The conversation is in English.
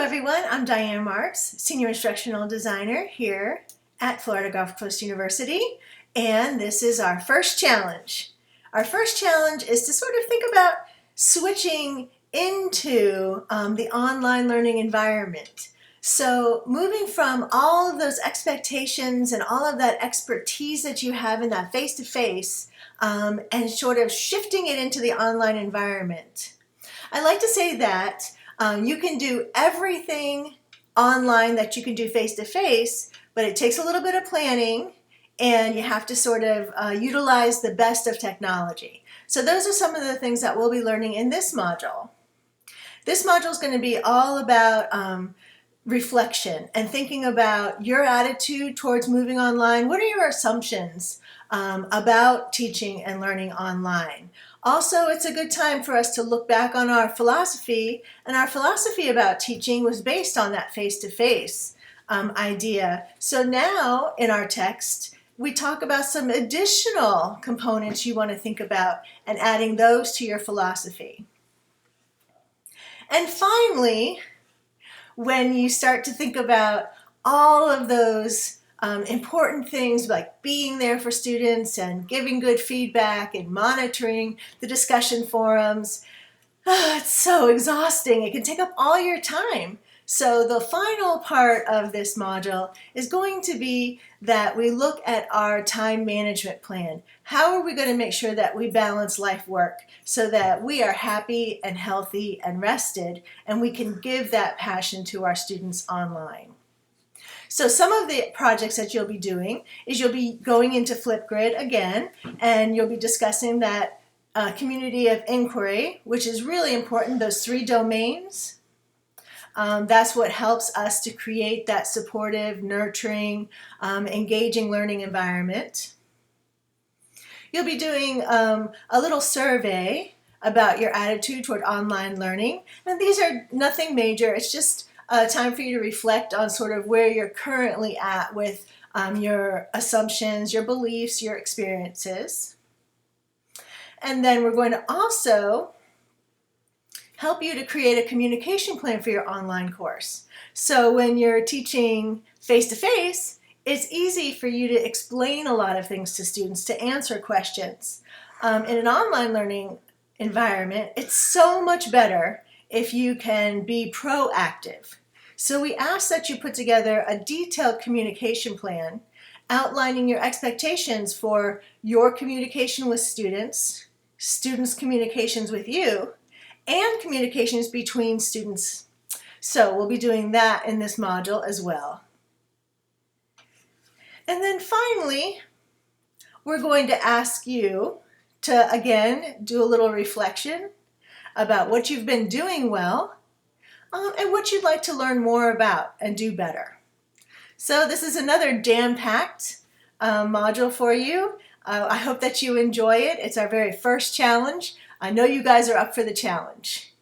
everyone, I'm Diane Marks, Senior Instructional Designer here at Florida Gulf Coast University, and this is our first challenge. Our first challenge is to sort of think about switching into the online learning environment. So moving from all of those expectations and all of that expertise that you have in that face-to-face and sort of shifting it into the online environment. I like to say that you can do everything online that you can do face-to-face, but it takes a little bit of planning and you have to sort of utilize the best of technology. So those are some of the things that we'll be learning in this module. This module is going to be all about reflection and thinking about your attitude towards moving online. What are your assumptions about teaching and learning online? Also, it's a good time for us to look back on our philosophy, and our philosophy about teaching was based on that face-to-face idea. So now in our text, we talk about some additional components you want to think about and adding those to your philosophy. And finally, when you start to think about all of those important things like being there for students and giving good feedback and monitoring the discussion forums, it's so exhausting. It can take up all your time. So the final part of this module is going to be that we look at our time management plan. How are we going to make sure that we balance life work so that we are happy and healthy and rested and we can give that passion to our students online? So some of the projects that you'll be doing is you'll be going into Flipgrid again, and you'll be discussing that community of inquiry, which is really important, those 3 domains. That's what helps us to create that supportive, nurturing, engaging learning environment. You'll be doing a little survey about your attitude toward online learning, and these are nothing major. It's just time for you to reflect on sort of where you're currently at with your assumptions, your beliefs, your experiences. And then we're going to also help you to create a communication plan for your online course. So when you're teaching face-to-face, it's easy for you to explain a lot of things to students, to answer questions. In an online learning environment, it's so much better if you can be proactive. So we ask that you put together a detailed communication plan outlining your expectations for your communication with students, students' communications with you, and communications between students. So we'll be doing that in this module as well. And then finally, we're going to ask you to again do a little reflection about what you've been doing well and what you'd like to learn more about and do better. So this is another jam-packed module for you. I hope that you enjoy it. It's our very first challenge. I know you guys are up for the challenge.